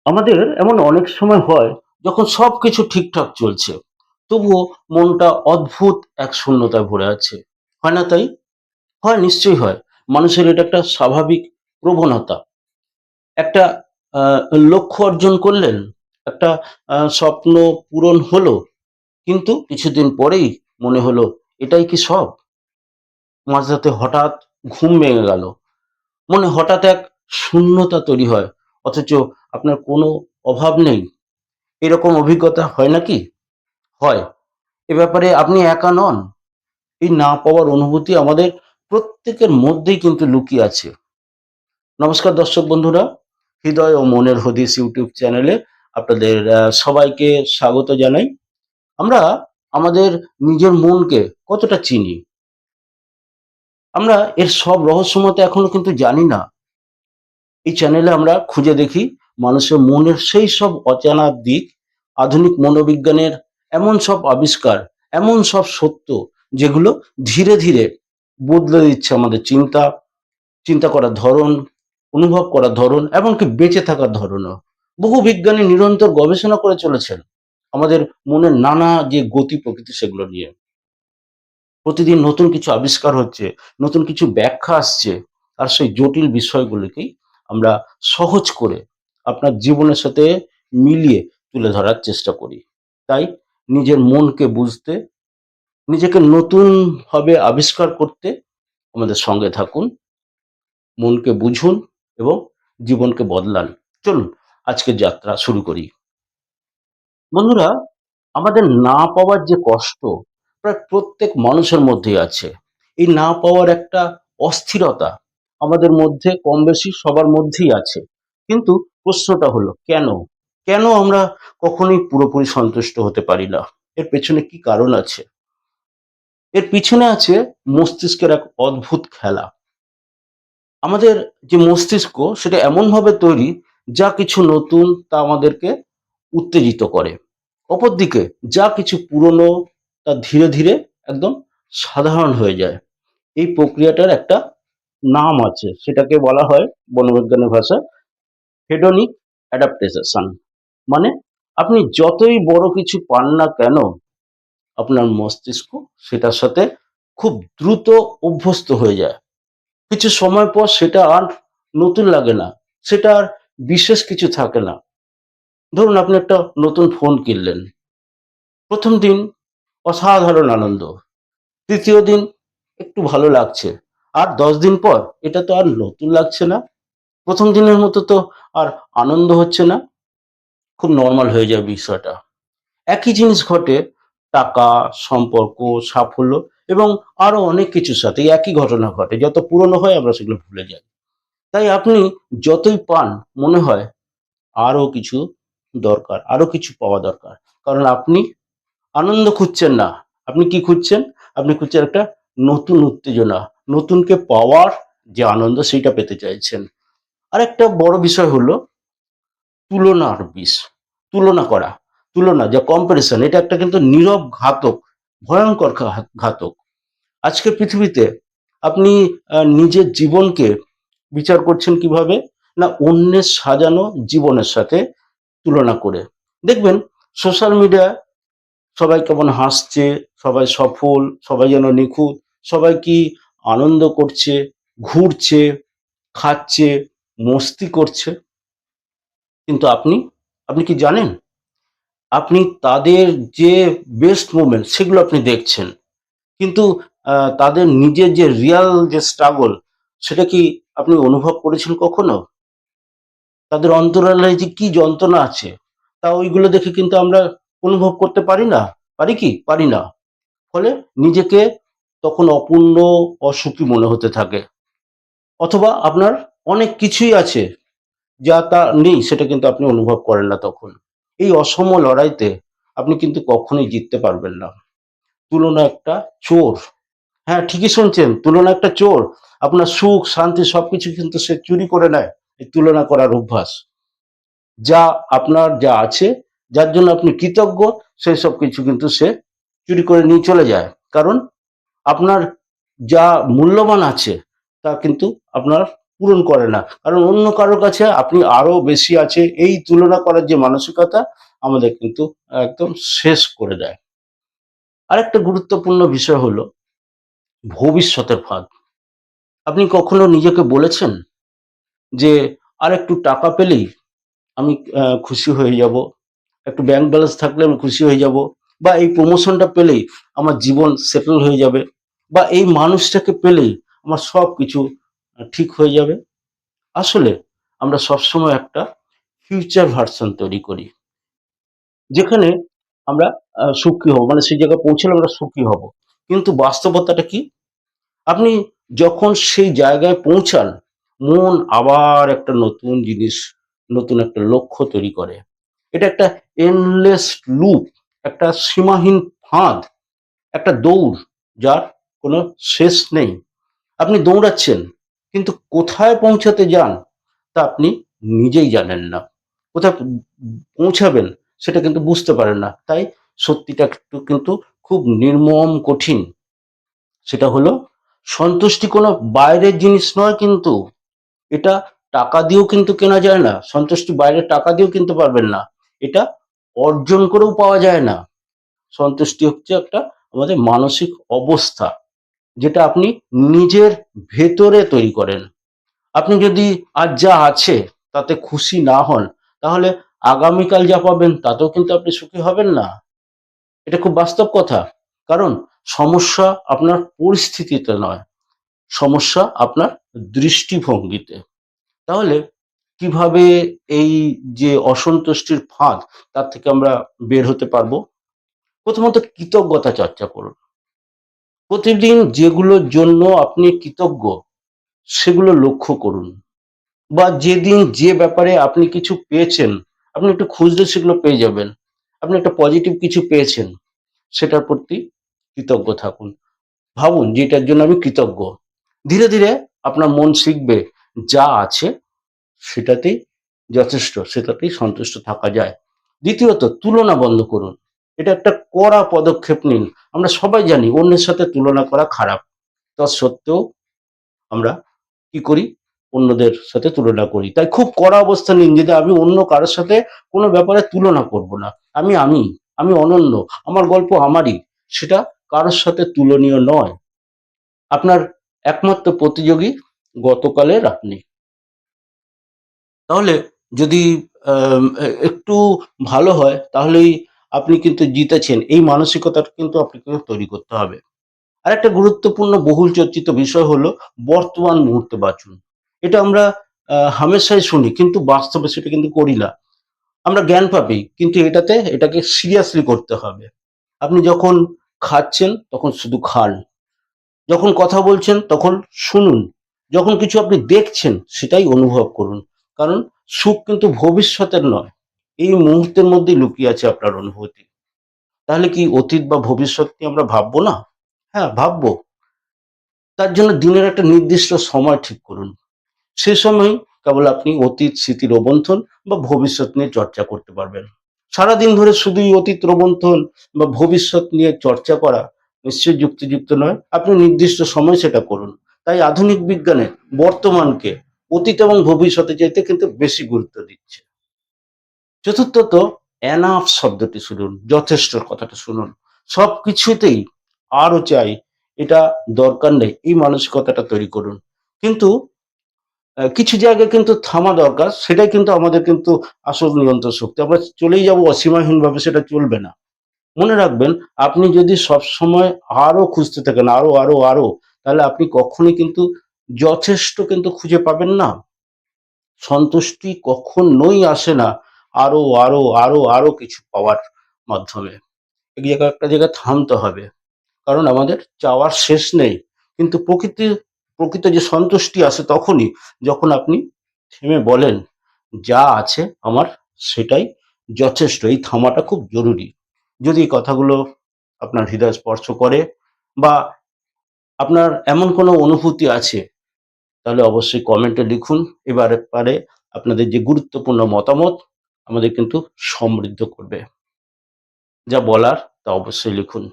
আমাদের এমন অনেক সময় হয় যখন সবকিছু ঠিকঠাক চলছে, তবুও মনটা অদ্ভুত এক শূন্যতায় ভরে আছে। হয় না তাই? হয়, নিশ্চয়ই হয়। মানুষের এটা একটা স্বাভাবিক প্রবণতা। একটা লক্ষ্য অর্জন করলেন, একটা স্বপ্ন পূরণ হলো, কিন্তু কিছুদিন পরেই মনে হলো এটাই কি সব? মাঝরাতে হঠাৎ ঘুম ভেঙে গেল। মনে হঠাৎ এক শূন্যতা তৈরি হয়, অথচ আপনার কোনো অভাব নেই। এরকম অভিজ্ঞতা হয় নাকি? হয়। এ ব্যাপারে আপনি একা নন। এই না পাওয়ার অনুভূতি আমাদের প্রত্যেকের মধ্যেই কিন্তু লুকিয়ে আছে। নমস্কার দর্শক বন্ধুরা, হৃদয় ও মনের হদিস ইউটিউব চ্যানেলে আপনাদের সবাইকে স্বাগত জানাই। আমরা আমাদের নিজের মনকে কতটা চিনি? আমরা এর সব রহস্যময় তো এখনো কিন্তু জানি না। এই চ্যানেলে আমরা খুঁজে দেখি মানুষের মনের সেই সব অজানা দিক, আধুনিক মনোবিজ্ঞানের এমন সব আবিষ্কার, এমন সব সত্য যেগুলো ধীরে ধীরে বদলে দিচ্ছে আমাদের চিন্তা, চিন্তা করার ধরন, অনুভব করার ধরন, এমনকি বেঁচে থাকার ধরনও। বহু বিজ্ঞানী নিরন্তর গবেষণা করে চলেছেন আমাদের মনের নানা যে গতি প্রকৃতি সেগুলো নিয়ে। প্রতিদিন নতুন কিছু আবিষ্কার হচ্ছে, নতুন কিছু ব্যাখ্যা আসছে। আর সেই জটিল বিষয়গুলোকেই আমরা সহজ করে আপনার জীবনের সাথে মিলিয়ে তুলে ধরার চেষ্টা করি। তাই নিজের মনকে বুঝতে, নিজেকে নতুনভাবে আবিষ্কার করতে আমাদের সঙ্গে থাকুন, মনকে বুঝুন এবং জীবনকে বদলান। চলুন আজকের যাত্রা শুরু করি। বন্ধুরা, আমাদের না পাওয়ার যে কষ্ট প্রায় প্রত্যেক মানুষের মধ্যেই আছে। এই না পাওয়ার একটা অস্থিরতা আমাদের মধ্যে কম বেশি সবার মধ্যেই আছে। কিন্তু প্রশ্নটা হলো কেন? কেন আমরা কখনোই পুরোপুরি সন্তুষ্ট হতে পারি না? এর পেছনে কি কারণ আছে? এর পিছনে আছে মস্তিষ্কের এক অদ্ভুত খেলা। আমাদের যে মস্তিষ্ক সেটা এমনভাবে তৈরি, যা কিছু নতুন তা আমাদেরকে উত্তেজিত করে। অপরদিকে যা কিছু পুরনো তা ধীরে ধীরে একদম সাধারণ হয়ে যায়। এই প্রক্রিয়াটার একটা নাম আছে, সেটাকে বলা হয় মনোবিজ্ঞানের ভাষায় হেডনিক অ্যাডাপ্টেশন। মানে আপনি যতই বড় কিছু পান না কেন, আপনার মস্তিষ্ক সেটার সাথে খুব দ্রুত অভ্যস্ত হয়ে যায়। কিছু সময় পর সেটা আর নতুন লাগে না, সেটা আর বিশেষ কিছু থাকে না। ধরুন আপনি একটা নতুন ফোন কিনলেন। প্রথম দিন অসাধারণ আনন্দ, তৃতীয় দিন একটু ভালো লাগছে, আর 10 দিন পর এটা তো আর নতুন লাগছে না, প্রথম দিনের মতো তো আর আনন্দ হচ্ছে না। খুব নর্মাল হয়ে যায় বিষয়টা। একই জিনিস ঘটে টাকা, সম্পর্ক, সাফল্য এবং আরো অনেক কিছুর সাথে এই একই ঘটনা ঘটে। যত পুরনো হয় আমরা সেগুলো ভুলে যাই। তাই আপনি যতই পান মনে হয় আরো কিছু দরকার, আরো কিছু পাওয়া দরকার। কারণ আপনি আনন্দ খুঁজছেন না। আপনি কি খুঁজছেন? আপনি খুঁজছেন একটা নতুন উত্তেজনা, নতুনকে পাওয়ার যে আনন্দ সেইটা পেতে চাইছেন। আরেকটা বড় বিষয় হলো তুলনার বিষ। তুলনা করা। তুলনা যা কম্পারিসন, এটা একটা কিন্তু নীরব ঘাতক, ভয়ংকর ঘাতক। আজকের পৃথিবীতে আপনি নিজের জীবনকে বিচার করছেন কিভাবে? না অন্যের সাজানো জীবনের সাথে তুলনা করে। দেখবেন সোশ্যাল মিডিয়ায় সবাই কেমন হাসছে, সবাই সফল, সবাই যেন নিখুঁত, সবাই কি আনন্দ করছে, ঘুরছে, খাচ্ছে, মস্তি করছে। কিন্তু আপনি কি জানেন? আপনি তাদের যে বেস্ট মোমেন্ট সেগুলো আপনি দেখছেন। কিন্তু তাদের নিজের যে রিয়াল যে স্ট্রাগল সেটা কি আপনি অনুভব করেছেন কখনো? তাদের অন্তরালে যে কি যন্ত্রণা আছে তা ওইগুলো দেখে কিন্তু আমরা অনুভব করতে পারি না। পারি কি? পারি না। ফলে নিজেকে তখন অপূর্ণ, অসুখী মনে হতে থাকে। অথবা আপনার অনেক কিছুই আছে যা তা নেই সেটা কিন্তু আপনি অনুভব করেন না তখন। এই অসম লড়াইতে আপনি কিন্তু কখনোই জিততে পারবেন না। তুলনা একটা চোর। হ্যাঁ, ঠিকই শুনছেন, তুলনা একটা চোর। আপনার সুখ, শান্তি সবকিছু কিন্তু সে চুরি করে নেয় এই তুলনা করার অভ্যাস। যা আপনার যা আছে, যার জন্য আপনি কৃতজ্ঞ, সেই সব কিছু কিন্তু সে চুরি করে নিয়ে চলে যায়। কারণ আপনার যা মূল্যবান আছে তা কিন্তু আপনার পূরণ করে না। কারণ অন্য কারো কাছে আপনি আরো বেশি আছে এই তুলনা করার যে মানসিকতা আমাদের কিন্তু একদম শেষ করে দেয়। আরেকটা গুরুত্বপূর্ণ বিষয় হলো ভবিষ্যতের ফাঁদ। আপনি কখনো নিজেকে বলেছেন যে আরেকটু টাকা পেলেই আমি খুশি হয়ে যাব। একটু ব্যাংক ব্যালেন্স থাকলে আমি খুশি হয়ে যাব, বা এই প্রমোশনটা পেলেই আমার জীবন সেটেল হয়ে যাবে, বা এই মানুষটাকে পেলেই আমার সবকিছু ঠিক হয়ে যাবে। আসলে আমরা সবসময় একটা ফিউচার ভার্সন তৈরি করি যেখানে আমরা সুখী হব, মানে সেই জায়গায় পৌঁছলে আমরা সুখী হব। কিন্তু বাস্তবতাটা কি? আপনি যখন সেই জায়গায় পৌঁছান, মন আবার একটা নতুন জিনিস, নতুন একটা লক্ষ্য তৈরি করে। এটা একটা এন্ডলেস লুপ, একটা সীমাহীন ফাঁদ, একটা দৌড় যার কোনো শেষ নেই। আপনি দৌড়াচ্ছেন, কিন্তু কোথায় পৌঁছাতে যান তা আপনি নিজেই জানেন না। কোথায় পৌঁছাবেন সেটা কিন্তু বুঝতে পারেন না। তাই সত্যিটা কিন্তু খুব নির্মম কঠিন। সেটা হলো সন্তুষ্টি কোনো বাইরের জিনিস নয় কিন্তু। এটা টাকা দিয়েও কিন্তু কেনা যায় না। সন্তুষ্টি বাইরে টাকা দিয়েও কিনতে পারবেন না। এটা অর্জন করেও পাওয়া যায় না। সন্তুষ্টি হচ্ছে একটা আমাদের মানসিক অবস্থা, যেটা আপনি নিজের ভেতরে তৈরি করেন। আপনি যদি আজ যা আছে তাতে খুশি না হন, তাহলে আগামীকাল যা পাবেন তাতেও কিন্তু আপনি সুখী হবেন না। এটা খুব বাস্তব কথা। কারণ সমস্যা আপনার পরিস্থিতিতে নয়, সমস্যা আপনার দৃষ্টিভঙ্গিতে। তাহলে কিভাবে এই যে অসন্তুষ্টির ফাঁদ, তার থেকে আমরা বের হতে পারবো? প্রথমত কৃতজ্ঞতা চর্চা করুন। প্রতিদিন যেগুলোর জন্য আপনি কৃতজ্ঞ সেগুলো লক্ষ্য করুন, বা যেদিন যে ব্যাপারে আপনি কিছু পেয়েছেন, আপনি একটু খুঁজলে সেগুলো পেয়ে যাবেন। আপনি একটা পজিটিভ কিছু পেয়েছেন, সেটার প্রতি কৃতজ্ঞ থাকুন। ভাবুন যে এটার জন্য আমি কৃতজ্ঞ। ধীরে ধীরে আপনার মন শিখবে যা আছে সেটাতেই যথেষ্ট, সেটাতেই সন্তুষ্ট থাকা যায়। দ্বিতীয়ত তুলনা বন্ধ করুন। এটা একটা কড়া পদক্ষেপ নিন। আমরা সবাই জানি অন্যের সাথে তুলনা করা খারাপ। তা সত্ত্বেও আমরা কি করি? অন্যদের সাথে তুলনা করি। তাই খুব কড়া অবস্থান নিন যে আমি অন্য কারোর সাথে কোনো ব্যাপারে তুলনা করব না। আমি অনন্য। আমার গল্প আমারই। সেটা কারোর সাথে তুলনীয় নয়। আপনার একমাত্র প্রতিযোগী গতকালের আপনি। তাহলে যদি একটু ভালো হয় তাহলেই আপনি কিন্তু জিতেছেন। এই মানসিকতাটা কিন্তু আপনাকে তৈরি করতে হবে। আরেকটা গুরুত্বপূর্ণ বহুল চর্চিত বিষয় হলো বর্তমান মুহূর্তে বাঁচুন। এটা আমরা হামেশাই শুনি, কিন্তু বাস্তবে সেটা কিন্তু করি না। আমরা জ্ঞান পাবি, কিন্তু এটাকে সিরিয়াসলি করতে হবে। আপনি যখন খাচ্ছেন তখন শুধু খান। যখন কথা বলছেন তখন শুনুন। যখন কিছু আপনি দেখছেন সেটাই অনুভব করুন। কারণ সুখ কিন্তু ভবিষ্যতের নয়, এই মুহূর্তের মধ্যেই লুকিয়ে আছে আপনার অনুভূতি। তাহলে কি অতীত বা ভবিষ্যৎ নিয়ে আমরা ভাববো না? হ্যাঁ, ভাববো। তার জন্য দিনের একটা নির্দিষ্ট সময় ঠিক করুন। সে সময় কেবল আপনি অতীত স্মৃতি রোমন্থন বা ভবিষ্যৎ নিয়ে চর্চা করতে পারবেন। সারাদিন ধরে শুধুই অতীত রোমন্থন বা ভবিষ্যৎ নিয়ে চর্চা করা নিশ্চয়ই যুক্তিযুক্ত নয়। আপনি নির্দিষ্ট সময় সেটা করুন। তাই আধুনিক বিজ্ঞানে বর্তমানকে অতীত এবং ভবিষ্যতে চাইতে কিন্তু বেশি গুরুত্ব দিচ্ছে। চতুর্থত এনাফ শব্দটি শুনুন, যথেষ্টর কথাটা শুনুন। সবকিছুতেই আরো চাই, এটা দরকার নেই, এই মানসিকতাটা তৈরি করুন। কিন্তু কিছু জায়গায় কিন্তু থামা দরকার। সেটাই কিন্তু আমাদের কিন্তু আসল নিয়ন্ত্রণ শক্তি। আমরা চলেই যাবো অসীমাহীনভাবে, সেটা চলবে না। মনে রাখবেন, আপনি যদি সবসময় আরো খুঁজতে থাকেন, আরো, তাহলে আপনি কখনোই কিন্তু যথেষ্ট কিন্তু খুঁজে পাবেন না। সন্তুষ্টি কখনোই আসে না আরো কিছু পাওয়ার মাধ্যমে। এই জায়গায় একটা জায়গায় থামতে হবে। কারণ আমাদের চাওয়ার শেষ নেই। কিন্তু প্রকৃত যে সন্তুষ্টি আসে তখনই, যখন আপনি থেমে বলেন, যা আছে আমার সেটাই যথেষ্ট। এই থামাটা খুব জরুরি। যদি এই কথাগুলো আপনার হৃদয় স্পর্শ করে, বা আপনার এমন কোনো অনুভূতি আছে, তাহলে অবশ্যই কমেন্টে লিখুন। এবারে আপনাদের যে গুরুত্বপূর্ণ মতামত আমাদের কিন্তু সমৃদ্ধ করবে। যা বলার তা অবশ্যই লিখুন।